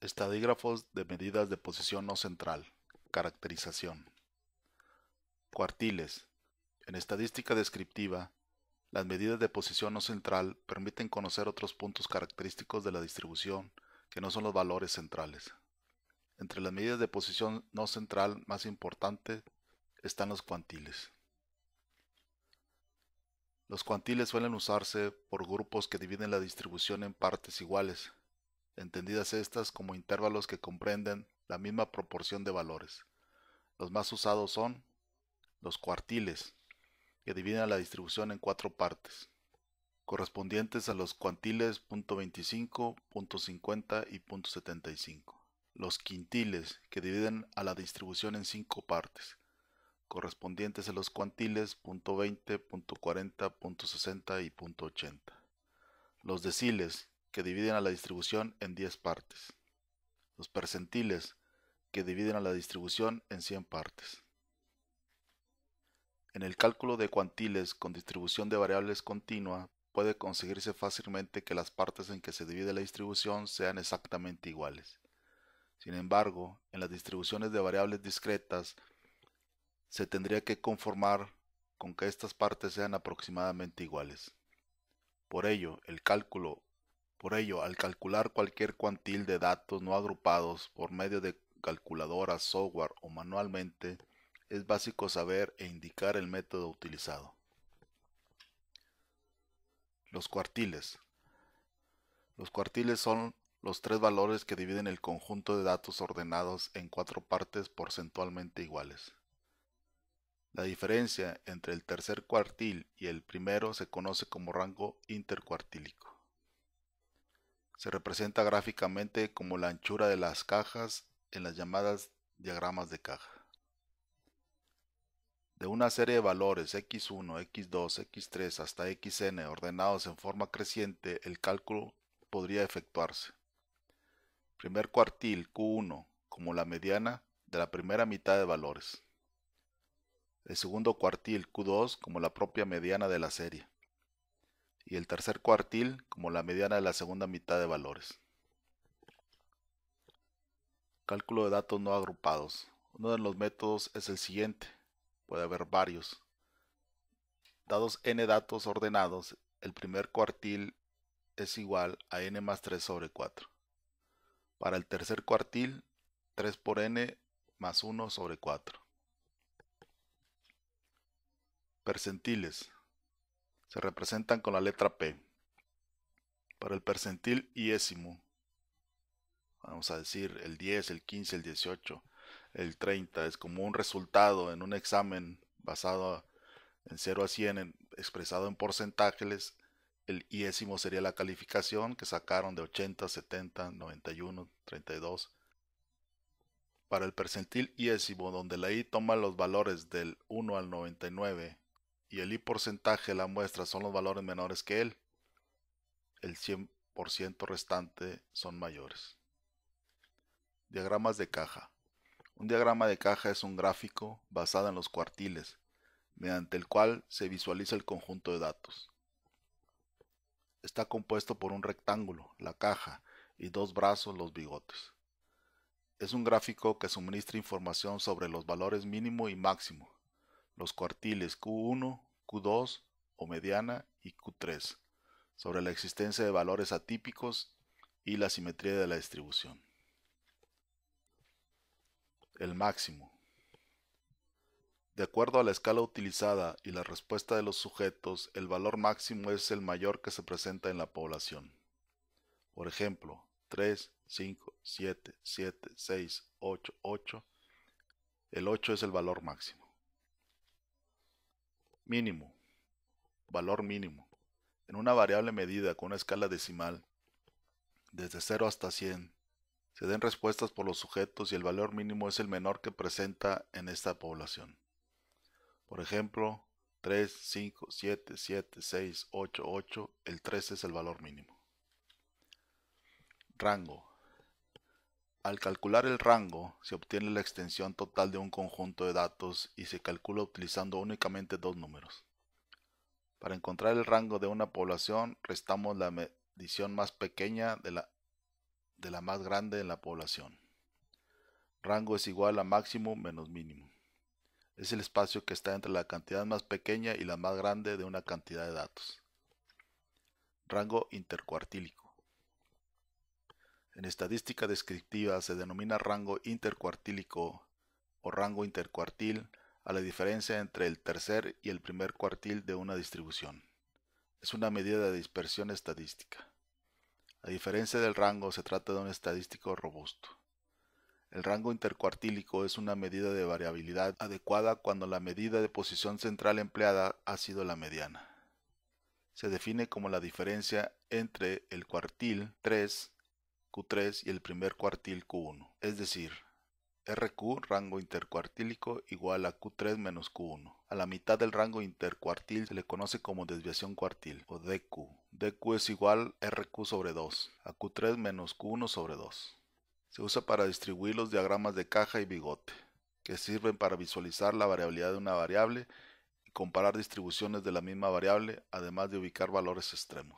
Estadígrafos de medidas de posición no central. Caracterización. Cuartiles. En estadística descriptiva, las medidas de posición no central permiten conocer otros puntos característicos de la distribución que no son los valores centrales. Entre las medidas de posición no central más importantes están los cuantiles. Los cuantiles suelen usarse por grupos que dividen la distribución en partes iguales, entendidas estas como intervalos que comprenden la misma proporción de valores. Los más usados son los cuartiles, que dividen a la distribución en 4 partes, correspondientes a los cuantiles .25, .50 y .75. Los quintiles, que dividen a la distribución en 5 partes, correspondientes a los cuantiles .20, .40, .60 y .80. Los deciles, que dividen a la distribución en 10 partes. Los percentiles, que dividen a la distribución en 100 partes. En el cálculo de cuantiles con distribución de variables continua, puede conseguirse fácilmente que las partes en que se divide la distribución sean exactamente iguales. Sin embargo, en las distribuciones de variables discretas, se tendría que conformar con que estas partes sean aproximadamente iguales. Por ello, al calcular cualquier cuantil de datos no agrupados por medio de calculadoras, software o manualmente, es básico saber e indicar el método utilizado. Los cuartiles. Los cuartiles son los 3 valores que dividen el conjunto de datos ordenados en 4 partes porcentualmente iguales. La diferencia entre el tercer cuartil y el primero se conoce como rango intercuartílico. Se representa gráficamente como la anchura de las cajas en las llamadas diagramas de caja. De una serie de valores x1, x2, x3 hasta xn ordenados en forma creciente, el cálculo podría efectuarse. Primer cuartil Q1 como la mediana de la primera mitad de valores. El segundo cuartil Q2 como la propia mediana de la serie. Y el tercer cuartil como la mediana de la segunda mitad de valores. Cálculo de datos no agrupados. Uno de los métodos es el siguiente. Puede haber varios. Dados n datos ordenados, el primer cuartil es igual a n más 3 sobre 4. Para el tercer cuartil, 3 por n más 1 sobre 4. Percentiles. Se representan con la letra P. Para el percentil iésimo, vamos a decir el 10, el 15, el 18, el 30, es como un resultado en un examen basado en 0 a 100 expresado en porcentajes. El iésimo sería la calificación que sacaron de 80, 70, 91, 32. Para el percentil iésimo, donde la i toma los valores del 1 al 99 y el i porcentaje de la muestra son los valores menores que él, el 100% restante son mayores. Diagramas de caja. Un diagrama de caja es un gráfico basado en los cuartiles, mediante el cual se visualiza el conjunto de datos. Está compuesto por un rectángulo, la caja, y 2 brazos, los bigotes. Es un gráfico que suministra información sobre los valores mínimo y máximo, los cuartiles Q1, Q2 o mediana y Q3, sobre la existencia de valores atípicos y la simetría de la distribución. El máximo. De acuerdo a la escala utilizada y la respuesta de los sujetos, el valor máximo es el mayor que se presenta en la población. Por ejemplo, 3, 5, 7, 7, 6, 8, 8. El 8 es el valor máximo. Mínimo. Valor mínimo. En una variable medida con una escala decimal, desde 0 hasta 100, se den respuestas por los sujetos y el valor mínimo es el menor que presenta en esta población. Por ejemplo, 3, 5, 7, 7, 6, 8, 8, el 3 es el valor mínimo. Rango. Al calcular el rango, se obtiene la extensión total de un conjunto de datos y se calcula utilizando únicamente 2 números. Para encontrar el rango de una población, restamos la medición más pequeña de la más grande en la población. Rango es igual a máximo menos mínimo. Es el espacio que está entre la cantidad más pequeña y la más grande de una cantidad de datos. Rango intercuartílico. En estadística descriptiva se denomina rango intercuartílico o rango intercuartil a la diferencia entre el tercer y el primer cuartil de una distribución. Es una medida de dispersión estadística. A diferencia del rango, se trata de un estadístico robusto. El rango intercuartílico es una medida de variabilidad adecuada cuando la medida de posición central empleada ha sido la mediana. Se define como la diferencia entre el cuartil 3, Q3 y el primer cuartil Q1, es decir, RQ, rango intercuartílico, igual a Q3 menos Q1. A la mitad del rango intercuartil se le conoce como desviación cuartil, o DQ. DQ es igual a RQ sobre 2, a Q3 menos Q1 sobre 2. Se usa para distribuir los diagramas de caja y bigote, que sirven para visualizar la variabilidad de una variable y comparar distribuciones de la misma variable, además de ubicar valores extremos.